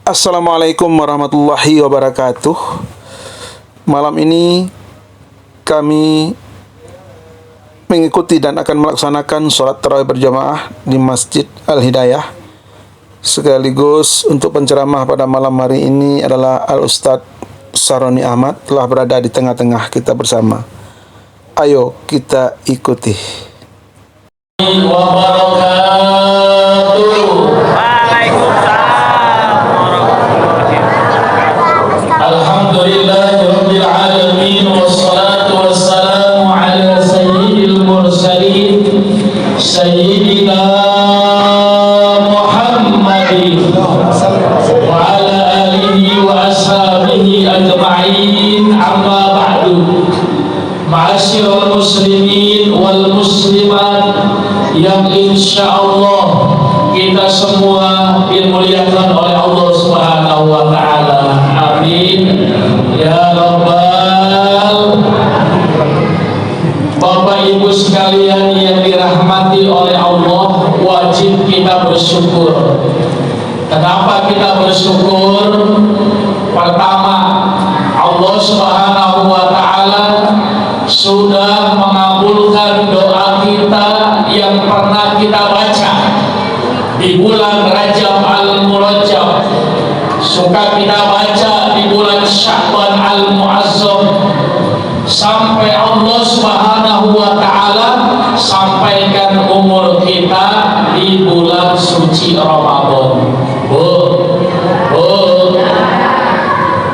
Assalamualaikum warahmatullahi wabarakatuh. Malam ini kami mengikuti dan akan melaksanakan sholat tarawih berjamaah di Masjid Al-Hidayah. Sekaligus untuk penceramah pada malam hari ini adalah Al-Ustadz Saroni Ahmad, telah berada di tengah-tengah kita bersama. Ayo kita ikuti. Alhamdulillahirrabbilalamin, wassalatu wassalamu ala sayyidil mursalin sayyidina Muhammadin wa ala alihi wa ashabihi ajma'in, amma ba'du. Ma'asyiral muslimin wal muslimat yang insyaallah kita semua dimuliakan oleh Allah Subhanahu wa taala. Amin ya rabbal. Bapak Ibu sekalian yang dirahmati oleh Allah, wajib kita bersyukur. Kenapa kita bersyukur? Pertama, Allah Subhanahu wa taala sudah mengabulkan doa kita yang pernah kita baca di bulan Rajab Al-Murajab, suka kita baca di bulan Sya'ban Al-Mu'azzam, sampai Allah Subhanahu wa taala sampaikan umur kita di bulan suci Ramadan.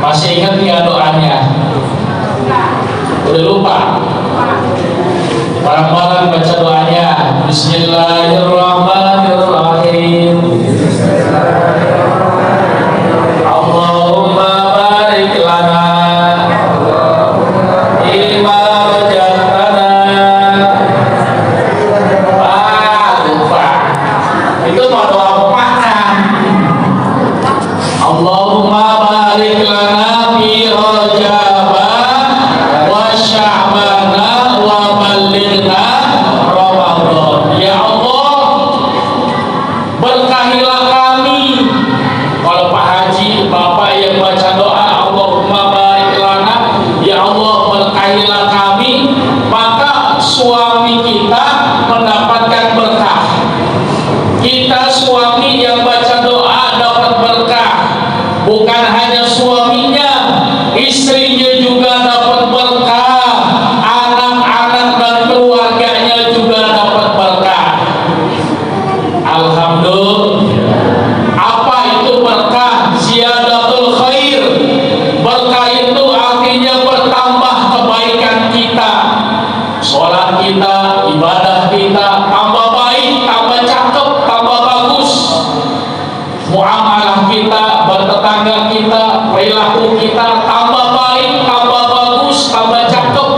Masih ingat ya doanya? Udah lupa? Barang-barang baca doanya. Bismillahirrahmanirrahim. Allahumma barik lana ilma rajatana. Lupa. Itu mau doa mana? Allahumma barik lana fi rajaba wa sya'bana wa balighna Ramadan. Ya Allah, berkahilah kami. Kalau Pak Haji, Bapak yang baca doa Allahumma barik lana, ya Allah berkahilah kami, maka suami kita mendapatkan berkah. Kita suami yang baca doa dapat berkah. Bukan hanya suaminya, istrinya juga dapat berkah, anak-anak dan keluarganya juga dapat berkah. Alhamdulillah. Apa itu berkah? Ziyadatul khair. Berkah itu artinya bertambah kebaikan kita. Sholat kita, ibadah kita tambah baik, tambah cakep, tambah bagus. Muamalah kita, bertetangga kita, perilaku kita tambah baik, tambah bagus, tambah cakep.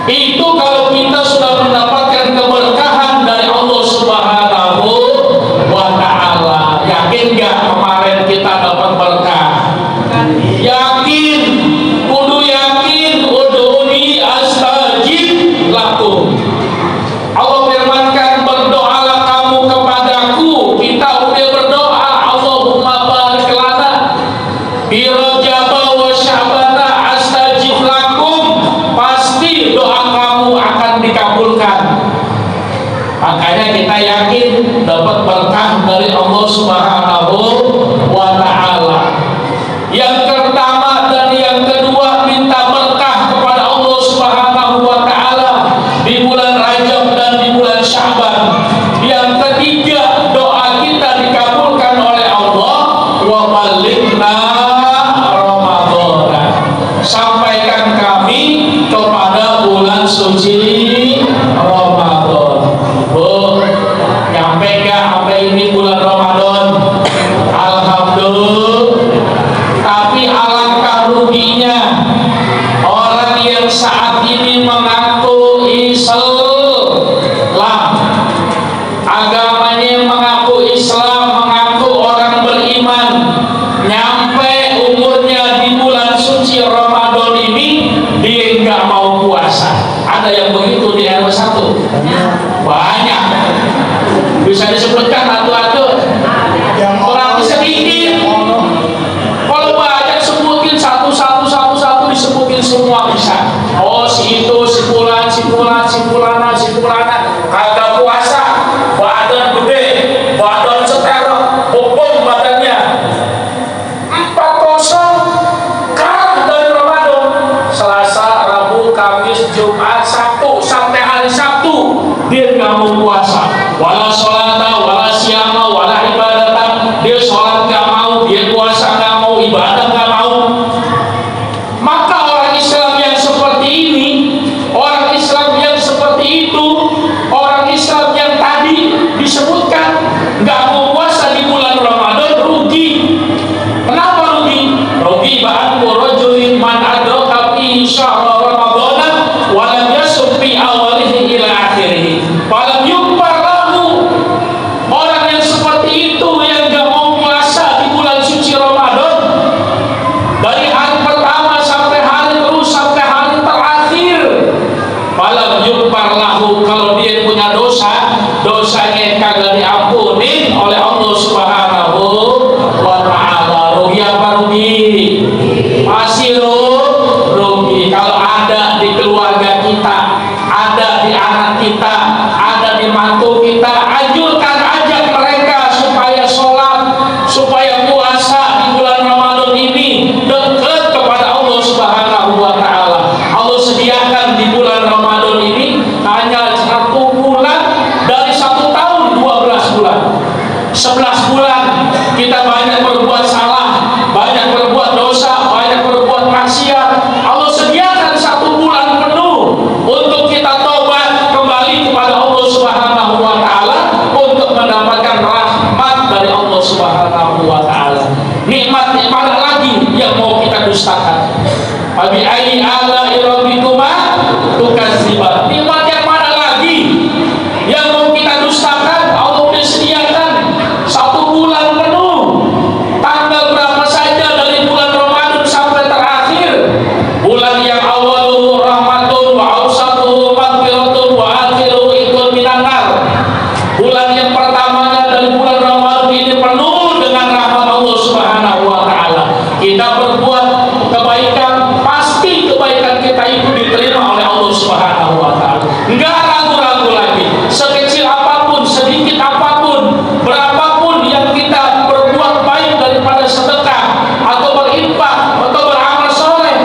Itu kalau kita sudah mendapatkan keberkahan dari Allah Subhanahu wa ta'ala. Yakin gak kemarin kita dapat berkah? Yakin, kudu yakin. Udhuni astajib lakum. Allah firmankan, berdoalah kamu kepadaku. Kita udah berdoa, Allahumma barik lana bi Rajab ada yang begitu di RW 1? Banyak. Bisa disebutkan satu-satu? Berarti sedikit. Kalau banyak sebutin satu-satu disebutin semua bisa. Oh si itu, si fulan, kagak puasa, badan gede, badan setero, bobong badannya. 4-0 kalah dari Ramadan. Selasa, Rabu, Kamis, Jumat, Sabtu, sampai hari Sabtu dia nggak mau puasa. Wala sholata, wala siyama, wala ibadatan. Dia sholat nggak mau, dia puasa nggak mau, ibadah nggak mau. Maka orang Islam yang seperti ini, orang Islam yang seperti itu, orang Islam yang tadi disebutkan nggak mau puasa di bulan Ramadan, rugi. Kenapa rugi? Rugi ba'an rajulin man adraka fi syahr Ramadan wa lam yasum fi awalihi ila akhirih. Falam yukbar lahu. Orang yang seperti itu yang nggak mau puasa di bulan suci Ramadan dari hari pertama sampai hari terus sampai hari terakhir, falam yukbar lahu. Kalau dia punya dosa, dosanya kagak diampuni oleh Allah Subhanahu wa ta'ala. Rugi apa rugi? Masih rugi. Kalau ada di keluarga kita, ada di anak kita, ada di mantu kita, anjurkan ajak mereka supaya sholat, supaya puasa di bulan Ramadan ini dekat kepada Allah Subhanahu wa ta'ala. Allah sediakan di bulan Ramadan ini hanya 1 bulan dari 1 tahun 12 bulan. 11 bulan kita banyak berbuat salah, banyak berbuat dosa, banyak berbuat maksiat. Allah sediakan 1 bulan penuh untuk kita tobat kembali kepada Allah Subhanahu wa ta'ala, untuk mendapatkan rahmat dari Allah Subhanahu wa ta'ala. Nikmat-nikmat lagi yang mau kita dustakan. Fabi ayyi ala'i rabbikuma tukadziban. Nikmat yang mana lagi yang mau kita dustakan? Allah sudah sediakan 1 bulan penuh. Tanggal berapa saja dari bulan Ramadan sampai terakhir. Bulan yang awaluhu rahmatun wa awsatuhu maghfiratun wa akhiruhu iqul minan nar. Bulan yang pertamanya dari bulan Ramadan ini penuh dengan rahmat Allah Subhanahu wa ta'ala. Kita berbuat kebaikan, pasti kebaikan kita itu diterima oleh Allah Subhanahu wa ta'ala. Enggak ragu-ragu lagi. Sekecil apapun, sedikit apapun, berapapun yang kita berbuat baik daripada sedekah atau berinfak atau beramal soleh,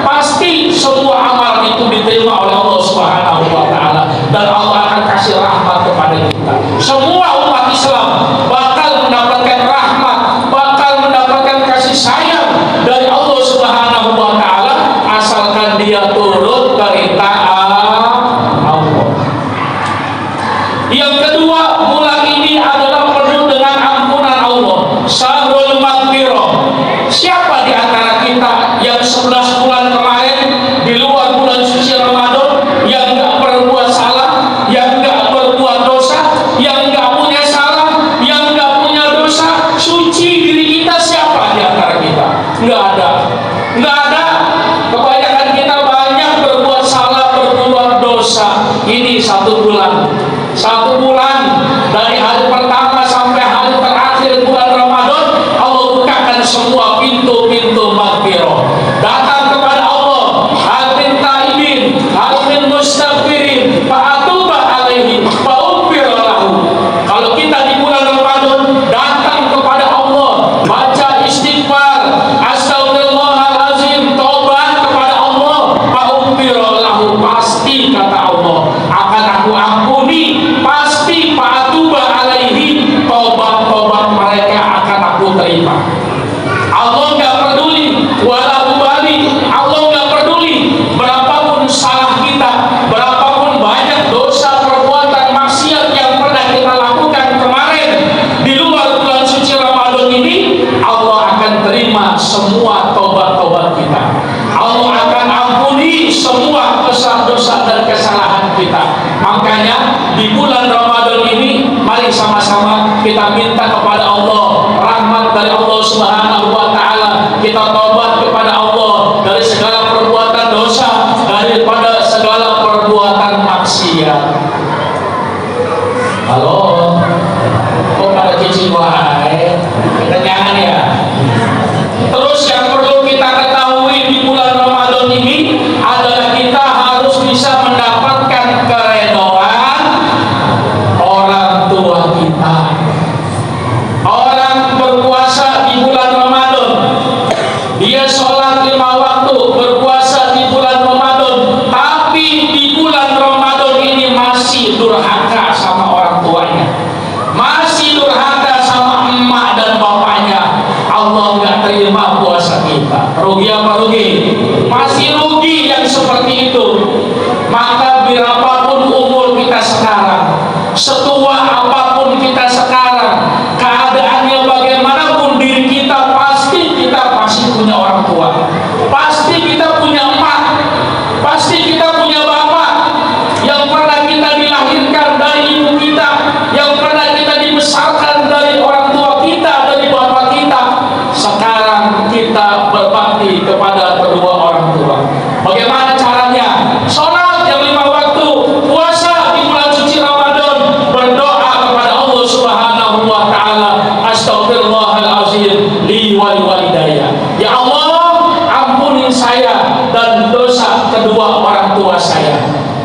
pasti semua amal itu diterima oleh Allah Subhanahu wa ta'ala, dan Allah akan kasih rahmat kepada kita. Semua umat Islam bakal mendapatkan rahmat, bakal mendapatkan kasih sayang dari Allah Subhanahu wa ta'ala, asalkan dia turut perintah Allah. Yang kedua, bulan ini adalah penuh dengan ampunan Allah. Syahrul Maghfirah. Siapa di antara kita yang 11 bulan kemarin di luar bulan suci Ramadan yang enggak berbuat salah, yang enggak berbuat dosa, yang enggak punya salah, yang enggak punya dosa, suci diri kita? Siapa di antara kita? Enggak ada. Enggak ada. Kebanyakan kita banyak berbuat salah, berbuat dosa. Ini 1 bulan. 1 bulan dari hari pertama sampai hari terakhir bulan Ramadan, Allah bukakan semua pintu-pintu maghfirah. Datang kepada Allah, hal min taibin, hal min mustaghfirin, fa'atuba alaihi, fa'ughfir lahu. Kalau kita di bulan Ramadan datang kepada Allah, baca istighfar, astagfirullahalazim, tobat kepada Allah, fa'ughfir lahu, pasti kata Allah akan aku ampuni, pasti fa'atuba alaihi, tobat-tobat mereka akan aku terima. Allah nggak peduli, wala ubali. Allah nggak peduli berapapun salah kita, berapapun banyak dosa perbuatan maksiat yang pernah kita lakukan kemarin di luar bulan suci Ramadan ini, Allah akan terima semua tobat-tobat kita. Allah akan ampuni semua dosa-dosa dan kesalahan kita. Makanya di bulan Ramadan ini, mari sama-sama kita minta kepada Allah rahmat dari Allah Subhanahu wa ta'ala. Kita tobat kepada Allah dari segala perbuatan dosa, daripada segala perbuatan berapapun umur kita sekarang, setua apapun kita sekarang, keadaannya bagaimanapun diri kita, pasti kita masih punya orang tua, pasti kita punya emak, pasti kita punya bapak yang pernah kita dilahirkan dari ibu kita, yang pernah kita dibesarkan dari orang tua kita, dari bapak kita. Sekarang kita berbakti kepada kedua orang tua. Bagaimana caranya? Sholat yang 5 waktu, puasa di bulan suci Ramadan, berdoa kepada Allah Subhanahu wa taala, Astaghfirullahalazim li wa liwalidayya. Ya Allah, ampuni saya dan dosa kedua orang tua saya.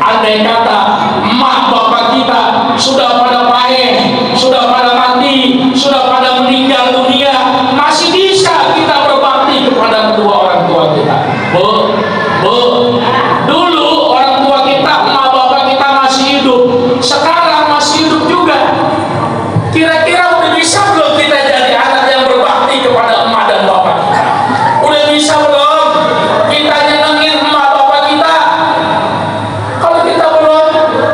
Andai kata emak bapak kita sudah pada paeh, sudah pada mati, sudah pada meninggal dunia, masih bisa kita berbakti kepada kedua orang tua kita. Dulu orang tua kita, emak bapak kita masih hidup, sekarang masih hidup juga. Kira-kira udah bisa belum kita jadi anak yang berbakti kepada emak dan bapak kita? Udah bisa belum kita nyenengin emak bapak kita? Kalau kita belum,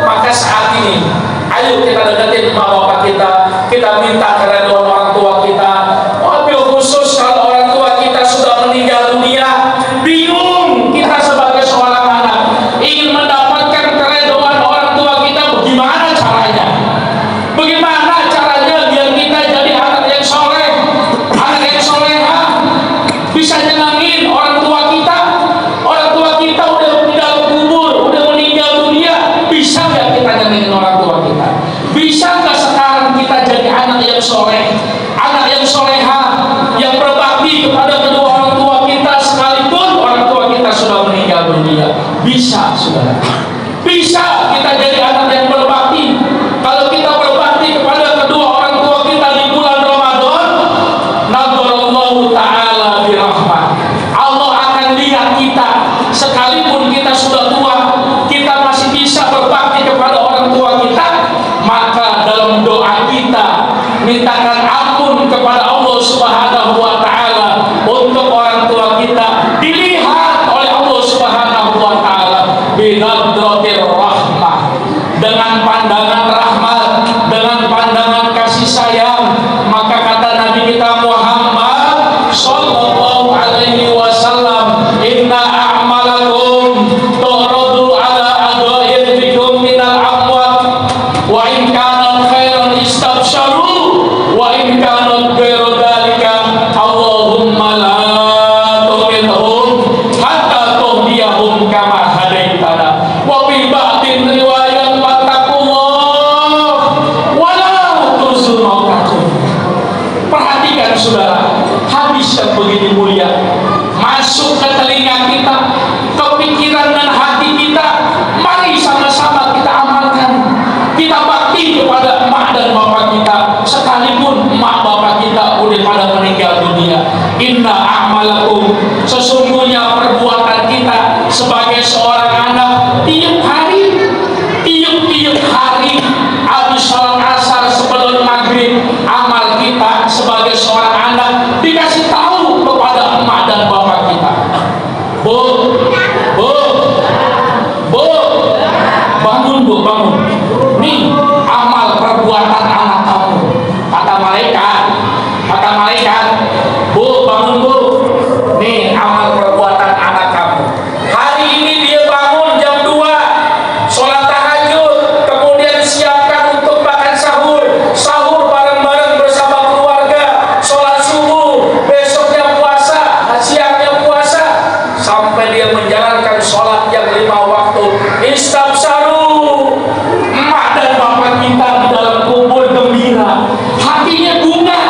maka saat ini ayo kita deketin emak bapak kita minta keredoan orang tua kita. Wabil khusus kalau orang tua kita sudah meninggal dunia, bingung kita sebagai seorang anak ingin mendapatkan keredoan orang tua kita, bagaimana caranya? Bagaimana caranya biar kita jadi anak yang soleh, anak yang soleha, bisa nyenangin orang tua kita? Orang tua kita udah dalam kubur, udah meninggal dunia, bisa nggak kita nyenangin orang tua kita? Bisa nggak sekarang kita jadi anak yang soleh, anak yang soleha, yang berbakti kepada kedua orang tua kita sekalipun orang tua kita sudah meninggal dunia? Bisa, saudara. Bisa kita jadi anak yang berbakti. Kalau kita berbakti kepada kedua orang tua kita di bulan Ramadan, nadarallahu ta'ala birahmah, Allah akan lihat kita. Sekalipun kita sudah tua, kita masih bisa berbakti kepada orang tua kita, maka dalam doa kita mintakan ampun kepada Allah Subhanahu wa taala untuk orang tua kita, dilihat oleh Allah Subhanahu wa taala binadratir rahmah, dengan pandangan rahmat, dengan pandangan kasih sayang. Maka kata Nabi kita Muhammad sallallahu alaihi wasallam, inna a'malakum tu'radu ala adha'irikum minal amwat, wa in kana khairan istabsharu, wa in kana ghairu dzalika Allahumma la tu'minhum hatta tuhdiyahum kama hadaitana. Wa fi ba'din riwayat wattaqullah wa la tuzunautakum. Perhatikan saudara, hadis yang begitu mulia masuk ke telinga kita, ke pikiran dan hati kita. Mari sama-sama kita amalkan, kita bakti kepada emak dan bapak kita, sekalipun emak bapak kita udah pada meninggal dunia. Inna a'malakum, sesungguhnya perbuatan kita sebagai seorang anak, tiap hari habis sholat asar sebelum maghrib, amal kita sebagai seorang anak dikasih tahu kepada emak dan bapak kita. Bu, bangun. Nih amal perbuatan anak kamu. Kata malaikat, bu, bangun bu. Nih amal perbuatan anak kamu. Hari ini dia bangun jam 2, sholat tahajud, kemudian siapkan untuk makan sahur bareng-bareng bersama keluarga, sholat subuh, besoknya puasa, siangnya puasa, sampai dia menjalankan sholat yang 5 waktu. Istabsharu, emak dan bapak kita di dalam kubur gembira, hatinya bunga,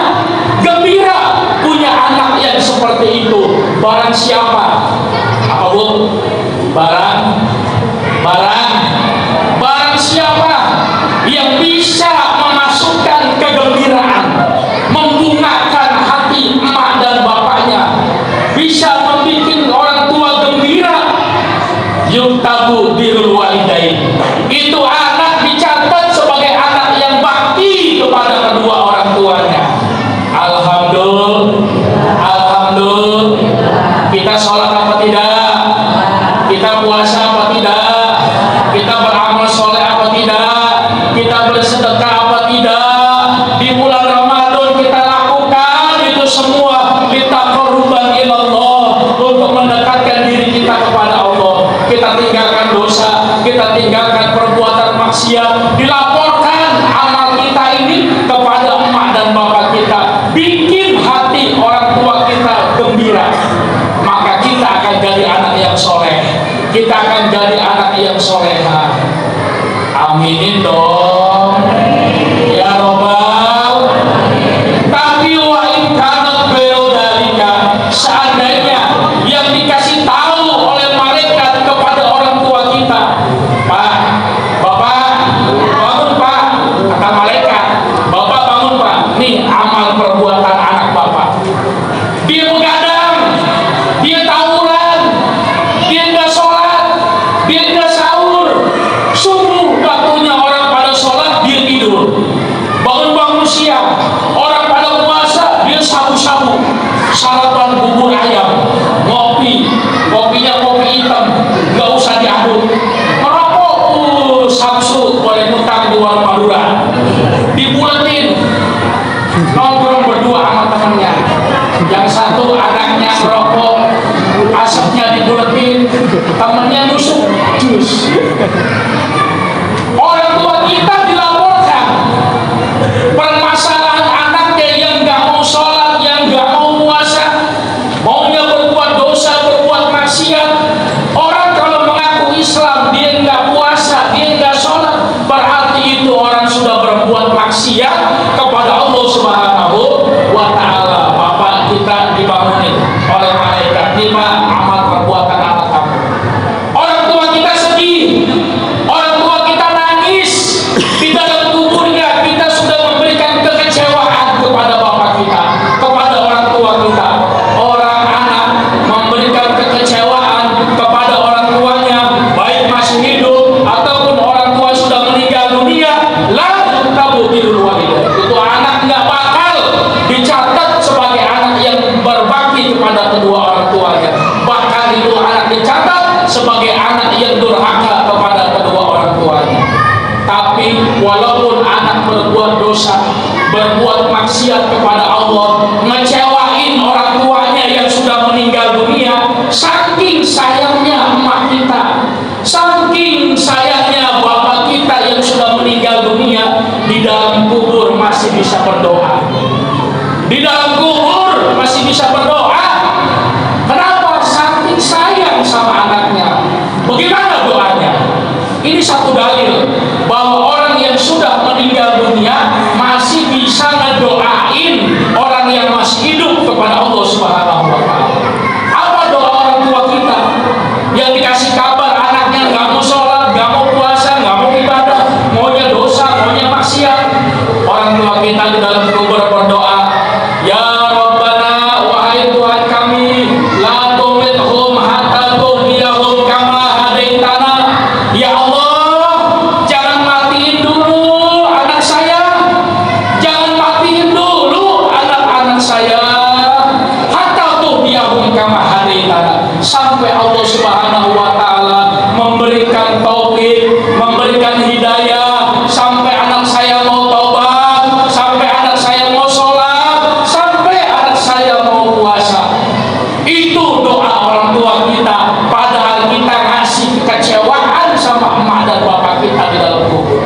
gembira punya anak yang seperti itu. Barang siapa? Apa bu? Barang siapa yang bisa memasukkan kegembiraan, membungakan hati emak dan bapaknya, bisa membuat orang tua gembira, yuktabu birrul walidain, itu anak dicatat sebagai anak yang bakti kepada kedua orang tuanya. Alhamdulillah. Kita sholat apa tidak? Kita puasa apa tidak? kita beramal soleh apa tidak, kita bersedekah apa tidak, di bulan Ramadan kita lakukan itu semua litaqarruban ilallah, untuk mendekatkan diri kita kepada Allah. Kita tinggalkan dosa, kita tinggalkan perbuatan maksiat, dilaporkan amal kita ini kepada emak dan bapak kita, bikin hati orang tua kita gembira, maka kita akan jadi anak yang soleh, kita akan jadi anak yang soleha. Aminin dong ya robbal. Tapi wa in kanat ghairu dzalika, seandainya yang dikasih tahu oleh malaikat kepada orang tua kita, Pak, Bapak bangun Pak, kata malaikat, Bapak bangun Pak, nih amal perbuatan anak Bapak, dia begadang, dia tawuran, dia nggak sholat, dia nggak sahur, subuh waktunya orang pada sholat dia tidur, bangun-bangun siang orang pada puasa dia sabu-sabu, sarapan bubur ayam, ngopi, kopinya kopi hitam, nggak usah diaduk, merokok, samsu boleh ngutang di warung Madura, dibuletin, nongkrong berdua sama temennya, yang satu anaknya merokok, asapnya dibuletin, temennya nusuk jus. Orang tua kita dilaporkan permasalahan anaknya yang nggak mau sholat, yang nggak mau puasa, maunya berbuat dosa, berbuat maksiat. Orang kalau mengaku Islam dia nggak puasa, dia nggak sholat, berarti itu orang sudah berbuat maksiat kepada Allah Subhanahu wa Ta'ala. Bapak kita dibangunin oleh malaikat, lima amal perbuatan anak kamu. Orang tua kita sedih, orang tua kita nangis di dalam kuburnya, kita sudah memberikan kekecewaan kepada bapak kita, kepada orang tua kita. Orang anak memberikan kekecewaan kepada orang tuanya, baik masih hidup ataupun orang tua sudah meninggal dunia, la yuktabu birrul walidain. Itu anak nggak bakal dicatat sebagai anak yang berbakti kepada kedua orang tuanya, bahkan itu anak dicatat sebagai anak yang durhaka kepada kedua orang tuanya. Tapi walaupun anak berbuat dosa, berbuat maksiat kepada Allah, ngecewain orang tuanya yang sudah meninggal dunia, saking sayangnya emak kita, saking sayangnya bapak kita yang sudah meninggal dunia, di dalam kubur masih bisa berdoa, di dalam kubur masih bisa berdoa. Kenapa? Saking sayang sama anaknya. Bagaimana doanya? Ini satu dalil bahwa orang yang sudah meninggal dunia masih bisa ngedoain orang yang masih hidup kepada Allah Subhanahu wa Ta'ala. Apa doa orang tua kita yang dikasih kabar anaknya nggak mau sholat, nggak mau puasa, nggak mau ibadah, maunya dosa, maunya maksiat? Orang tua kita di dalam kubur berdoa, ya Rabbana, wahai Tuhan kami, la tumithum hatta tuhdiyahum kama hadaitana. Ya Allah, jangan matiin dulu anak saya, jangan matiin dulu anak-anak saya, hatta tuhdiyahum kama hadaitana, sampai Allah Subhanahu wa Ta'ala memberikan taufik, memberikan hidayah, sampai anak saya mau taubat, sampai anak saya mau sholat, sampai anak saya mau puasa. Itu doa orang tua kita, padahal kita ngasih kekecewaan sama emak dan bapak kita di dalam kubur.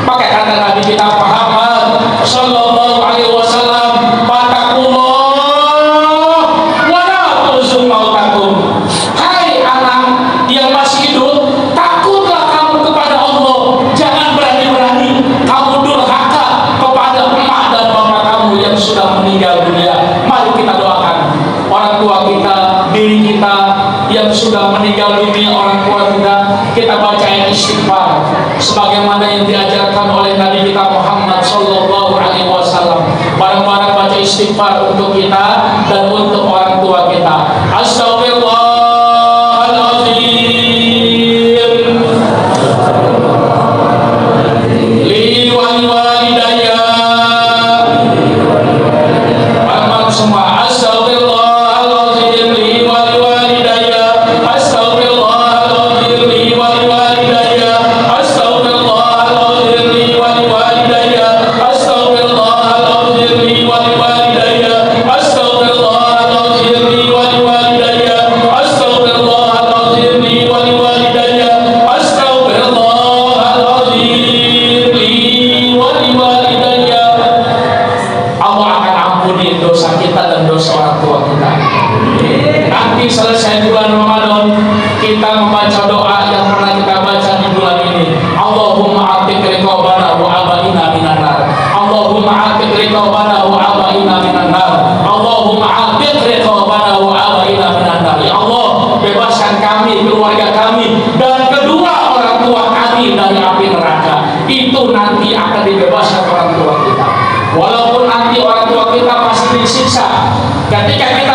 Maka kata Nabi kita Muhammad sallallahu alaihi wasallam, "Fattaqullah wa la tu'zu mautakum." Hai anak yang masih hidup, takutlah kamu kepada Allah. Jangan berani-berani kamu durhaka kepada emak dan bapak kamu yang sudah meninggal dunia. Mari kita doakan orang tua kita, diri kita yang sudah meninggal dunia, orang tua kita bacain istighfar sebagaimana yang diajarkan oleh Nabi kita Muhammad sallallahu alaihi wasallam. Bareng-bareng baca istighfar untuk kita dan untuk orang tua kita. Astaghfirullahaladzim li wa liwalidayya. Bareng-bareng semua. Astaghfirullahaladzim li wa liwalidayya. Astaghfirullahaladzim li wa liwalidayya. atik riqabana wa abaina minan nar. Allahumma atik riqabana wa abaina minan nar. Allahumma atik riqabana wa abaina minan nar. Ya Allah, bebaskan kami, keluarga kami, dan kedua orang tua kami dari api neraka. Itu nanti akan dibebaskan orang tua kita. Walaupun nanti orang tua kita pasti disiksa ketika kita